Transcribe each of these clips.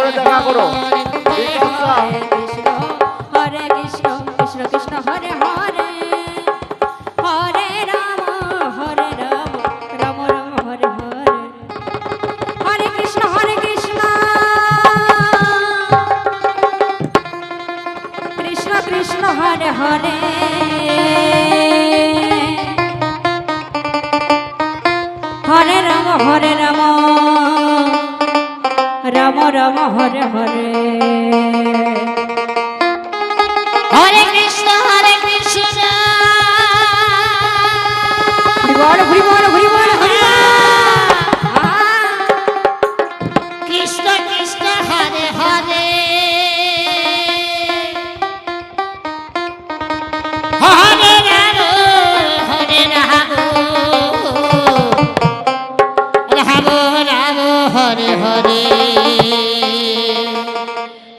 করে দেখা করো। ঠিক আছে। হরে কৃষ্ণ কৃষ্ণ কৃষ্ণ হরে হরে হরে রাম রাম রাম হরে হরে হরে কৃষ্ণ কৃষ্ণ কৃষ্ণ হরে হরে হরে রাম রাম রাম হরে হরে হরে কৃষ্ণ হরি বল কৃষ্ণ কৃষ্ণ হরে হরে হরে রাম রাম রাম হরে হরে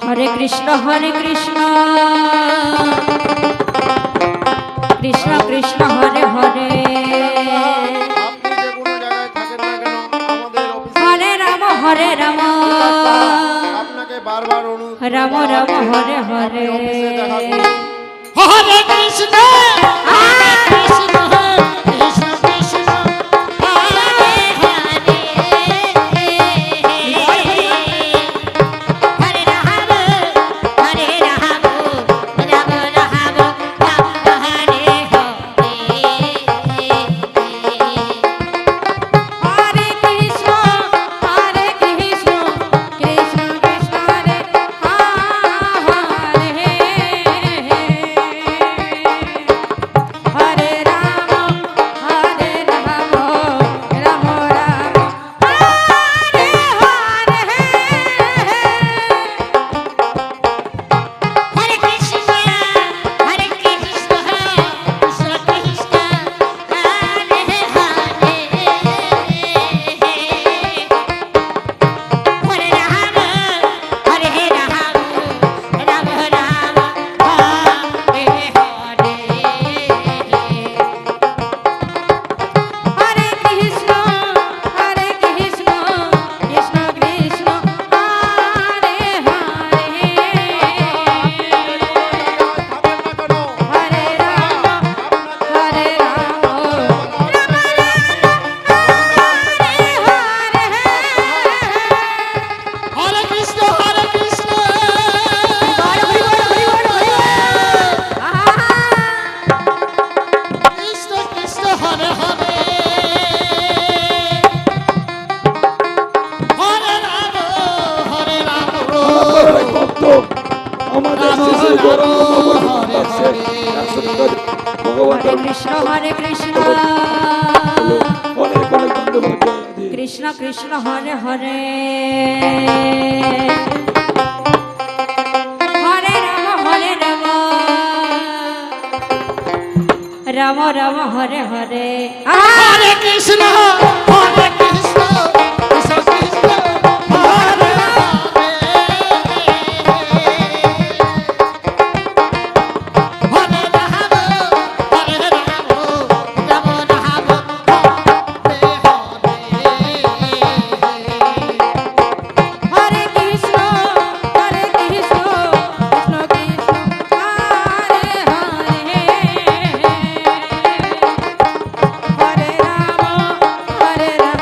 হরে কৃষ্ণ কৃষ্ণ কৃষ্ণ হরে হরে হরে রাম আপনাকে বারবার অনুরোধ রাম রাম হরে হরে হরে কৃষ্ণ কৃষ্ণ কৃষ্ণ হরে হরে হরে রাম রাম রাম হরে হরে কৃষ্ণ কৃষ্ণ কৃষ্ণ হরে হরে রাম রাম রাম হরে হরে হরে কৃষ্ণ কৃষ্ণ কৃষ্ণ হরে হরে হরে রাম রাম রাম হরে হরে হরে কৃষ্ণ কৃষ্ণ কৃষ্ণ হরে হরে হরে রাম হরে কৃষ্ণ কৃষ্ণ কৃষ্ণ হরে হরে হরে রাম ভক্ত আমাদের শিশু গৌরাঙ্গ ভগবান আছে ভগবান হরে কৃষ্ণ অনেক অনেক ধন্যবাদ জয় কৃষ্ণ কৃষ্ণ হরে হরে হরে রাম রাম হরে হরে হরে কৃষ্ণ কৃষ্ণ কৃষ্ণ হরে হরে হরে রাম রাম রাম হরে কৃষ্ণ কৃষ্ণ কৃষ্ণ হরে হরে হরে রাম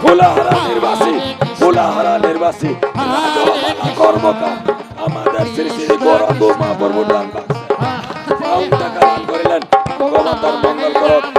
ফুলাহারা নির্বাসী ফুলাহারা নির্বাসী রাজবালা কর্মকার আমাদের শ্রী শ্রী গৌরাঙ্গ মহাপ্রভু দান বাক্সে করিলেন ভগবান তার মঙ্গল করত